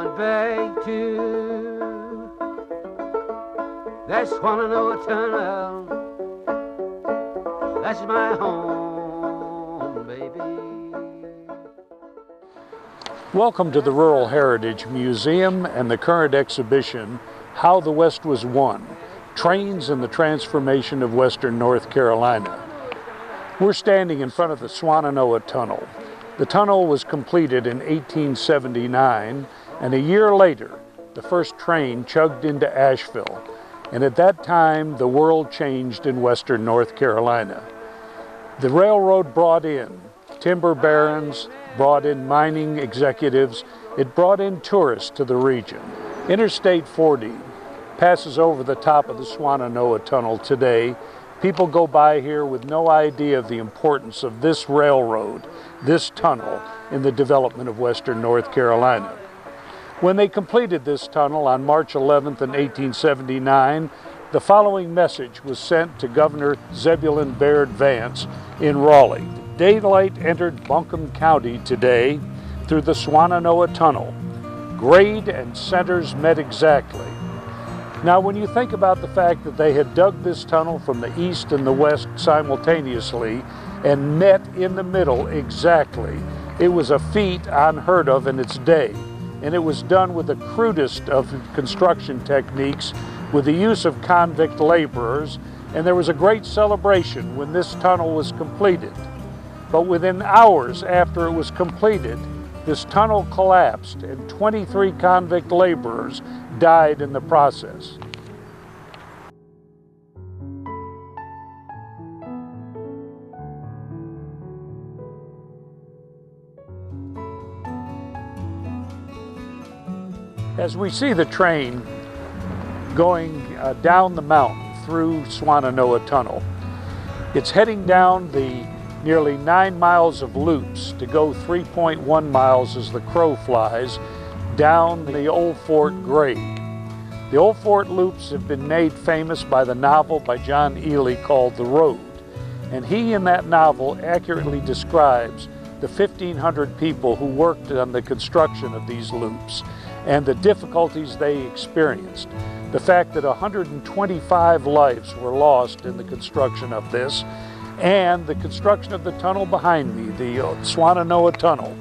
headed back to that Swananoa Tunnel. That's my home, baby. Welcome to the Rural Heritage Museum and the current exhibition, How the West Was Won, Trains and the Transformation of Western North Carolina. We're standing in front of the Swananoa Tunnel. The tunnel was completed in 1879, and a year later, the first train chugged into Asheville. And at that time, the world changed in Western North Carolina. The railroad brought in timber barons, brought in mining executives, it brought in tourists to the region. Interstate 40 passes over the top of the Swananoa Tunnel today. People go by here with no idea of the importance of this railroad, this tunnel, in the development of Western North Carolina. When they completed this tunnel on March 11th in 1879, the following message was sent to Governor Zebulon Baird Vance in Raleigh. Daylight entered Buncombe County today through the Swananoa Tunnel. Grade and centers met exactly. Now, when you think about the fact that they had dug this tunnel from the east and the west simultaneously and met in the middle exactly, it was a feat unheard of in its day. And it was done with the crudest of construction techniques, with the use of convict laborers, and there was a great celebration when this tunnel was completed. But within hours after it was completed, this tunnel collapsed and 23 convict laborers died in the process. As we see the train going down the mountain through Swananoa Tunnel, it's heading down the nearly 9 miles of loops to go 3.1 miles as the crow flies down the Old Fort grade. The Old Fort loops have been made famous by the novel by John Ely called The Road, and he in that novel accurately describes the 1,500 people who worked on the construction of these loops and the difficulties they experienced. The fact that 125 lives were lost in the construction of this, and the construction of the tunnel behind me, the Swananoa Tunnel,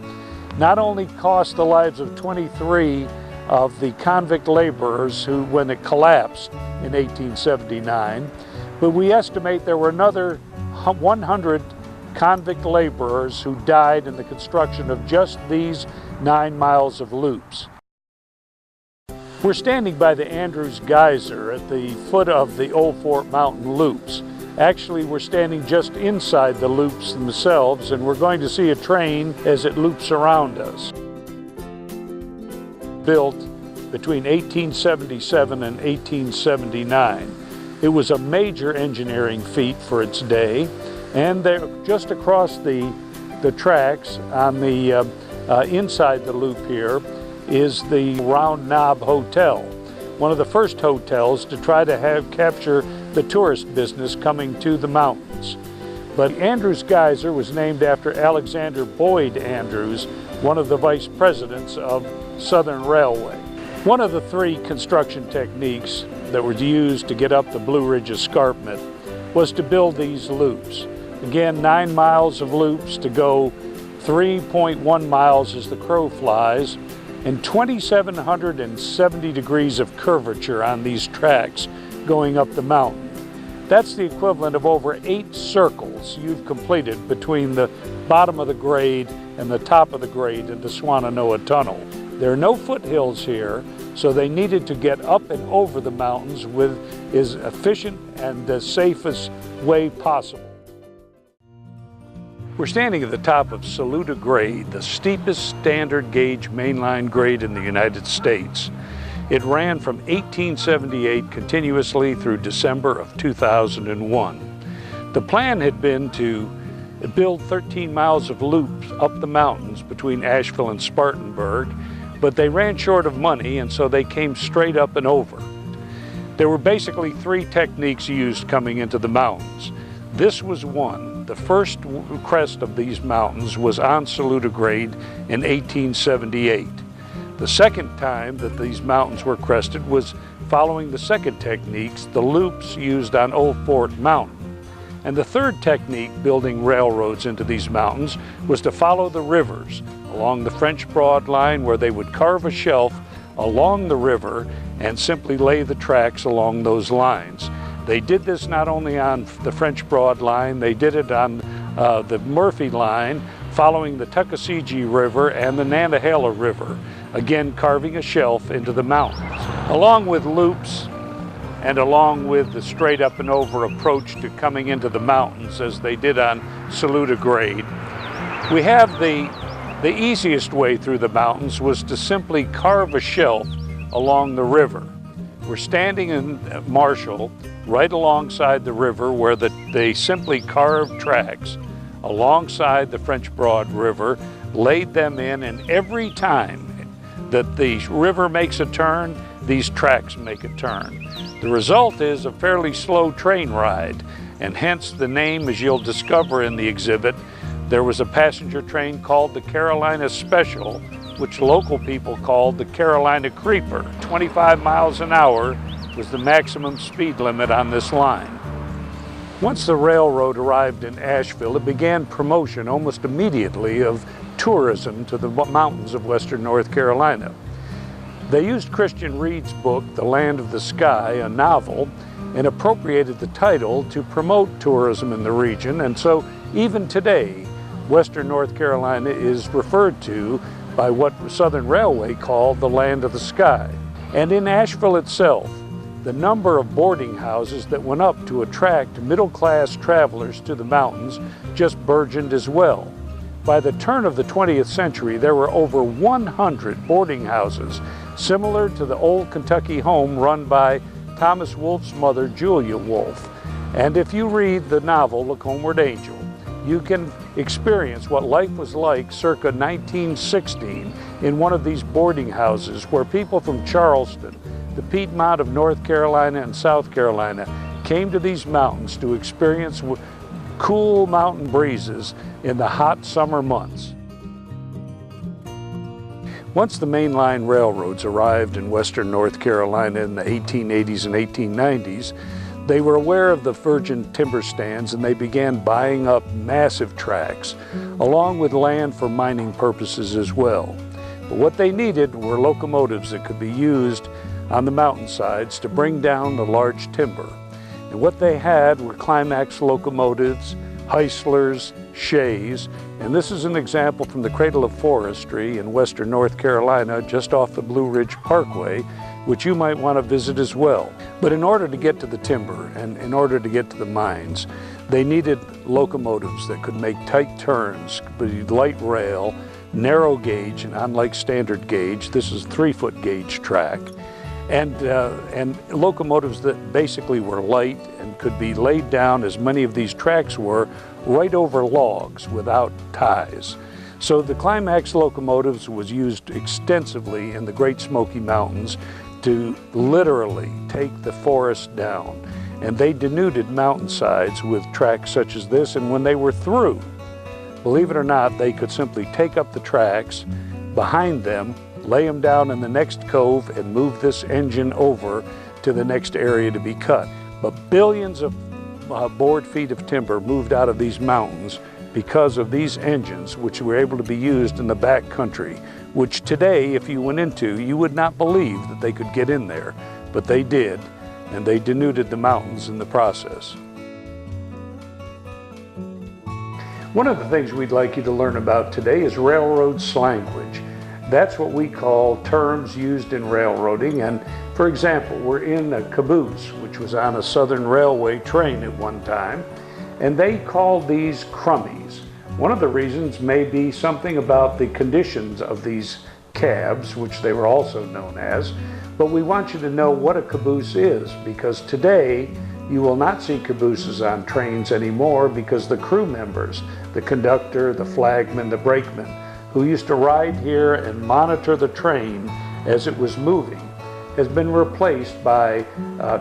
not only cost the lives of 23 of the convict laborers who, when it collapsed in 1879, but we estimate there were another 100 convict laborers who died in the construction of just these 9 miles of loops. We're standing by the Andrews Geyser at the foot of the Old Fort Mountain loops. Actually, we're standing just inside the loops themselves, and we're going to see a train as it loops around us. Built between 1877 and 1879. It was a major engineering feat for its day, and there, just across the tracks on the inside the loop here is the Round Knob Hotel, one of the first hotels to try to capture the tourist business coming to the mountains. But Andrews Geyser was named after Alexander Boyd Andrews, one of the vice presidents of Southern Railway. One of the 3 construction techniques that were used to get up the Blue Ridge Escarpment was to build these loops. Again, 9 miles of loops to go 3.1 miles as the crow flies, and 2,770 degrees of curvature on these tracks going up the mountain. That's the equivalent of over 8 circles you've completed between the bottom of the grade and the top of the grade in the Swananoa Tunnel. There are no foothills here, so they needed to get up and over the mountains with as efficient and the safest way possible. We're standing at the top of Saluda Grade, the steepest standard gauge mainline grade in the United States. It ran from 1878 continuously through December of 2001. The plan had been to build 13 miles of loops up the mountains between Asheville and Spartanburg, but they ran short of money, and so they came straight up and over. There were basically 3 techniques used coming into the mountains. This was one. The first crest of these mountains was on Saluda Grade in 1878. The second time that these mountains were crested was following the second techniques, the loops used on Old Fort Mountain. And the third technique, building railroads into these mountains, was to follow the rivers along the French Broad line, where they would carve a shelf along the river and simply lay the tracks along those lines. They did this not only on the French Broad line, they did it on the Murphy line, following the Tuckasegee River and the Nantahala River, again carving a shelf into the mountains. Along with loops and along with the straight up and over approach to coming into the mountains as they did on Saluda Grade, we have the easiest way through the mountains was to simply carve a shelf along the river. We're standing in Marshall right alongside the river where they simply carved tracks alongside the French Broad River, laid them in, and every time that the river makes a turn, these tracks make a turn. The result is a fairly slow train ride, and hence the name, as you'll discover in the exhibit. There was a passenger train called the Carolina Special, which local people called the Carolina Creeper. 25 miles an hour was the maximum speed limit on this line. Once the railroad arrived in Asheville, it began promotion almost immediately of tourism to the mountains of western North Carolina. They used Christian Reed's book, The Land of the Sky, a novel, and appropriated the title to promote tourism in the region. And so even today, western North Carolina is referred to by what Southern Railway called the Land of the Sky. And in Asheville itself, the number of boarding houses that went up to attract middle-class travelers to the mountains just burgeoned as well. By the turn of the 20th century, there were over 100 boarding houses, similar to the old Kentucky home run by Thomas Wolfe's mother, Julia Wolfe. And if you read the novel, Look Homeward Angel, you can experience what life was like circa 1916 in one of these boarding houses where people from Charleston, the Piedmont of North Carolina and South Carolina, came to these mountains to experience cool mountain breezes in the hot summer months. Once the mainline railroads arrived in western North Carolina in the 1880s and 1890s, they were aware of the virgin timber stands, and they began buying up massive tracts, along with land for mining purposes as well. But what they needed were locomotives that could be used on the mountainsides to bring down the large timber. And what they had were Climax locomotives, Heislers, Shays, and this is an example from the Cradle of Forestry in western North Carolina, just off the Blue Ridge Parkway, which you might want to visit as well. But in order to get to the timber and in order to get to the mines, they needed locomotives that could make tight turns, light rail, narrow gauge, and unlike standard gauge, this is 3-foot gauge track. And locomotives that basically were light and could be laid down, as many of these tracks were, right over logs without ties. So the Climax locomotives was used extensively in the Great Smoky Mountains to literally take the forest down. And they denuded mountainsides with tracks such as this, and when they were through, believe it or not, they could simply take up the tracks behind them, lay them down in the next cove, and move this engine over to the next area to be cut. But billions of board feet of timber moved out of these mountains because of these engines, which were able to be used in the back country, which today, if you went into, you would not believe that they could get in there, but they did, and they denuded the mountains in the process. One of the things we'd like you to learn about today is railroad slanguage. That's what we call terms used in railroading. And for example, we're in a caboose, which was on a Southern Railway train at one time, and they called these crummies. One of the reasons may be something about the conditions of these cabs, which they were also known as, but we want you to know what a caboose is, because today you will not see cabooses on trains anymore, because the crew members, the conductor, the flagman, the brakeman, who used to ride here and monitor the train as it was moving, has been replaced by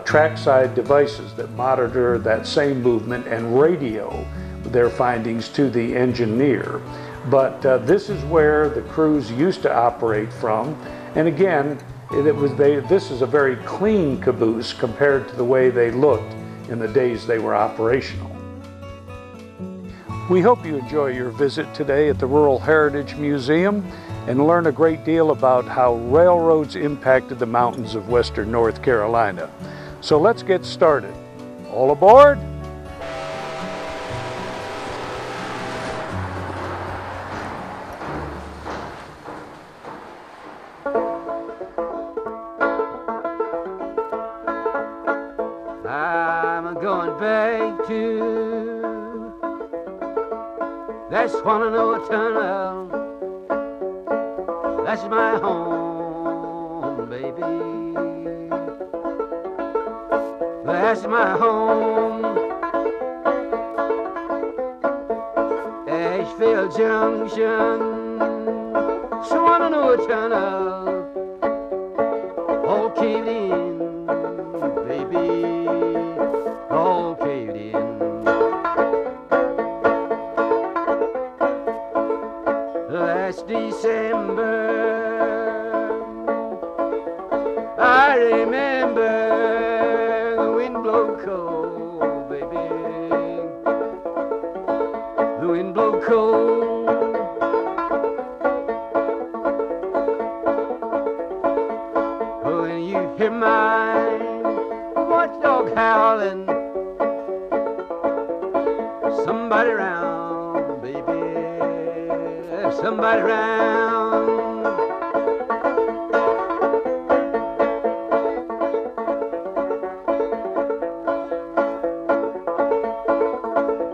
trackside devices that monitor that same movement and radio their findings to the engineer. But this is where the crews used to operate from, And again, this is a very clean caboose compared to the way they looked in the days they were operational. We hope you enjoy your visit today at the Rural Heritage Museum and learn a great deal about how railroads impacted the mountains of western North Carolina. So let's get started. All aboard! I'm going back to that Swannanoa Tunnel. That's my home, baby. That's my home. Asheville Junction, Swannanoa Tunnel, all caved in, baby, all caved in. Last December, I remember the wind blow cold, baby. The wind blow cold. When you hear my watchdog howling, somebody round, baby, somebody round.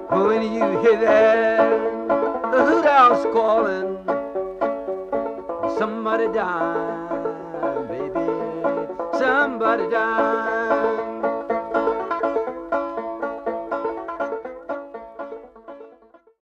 When you hear that hoot owl squalling, somebody died, baby, somebody died.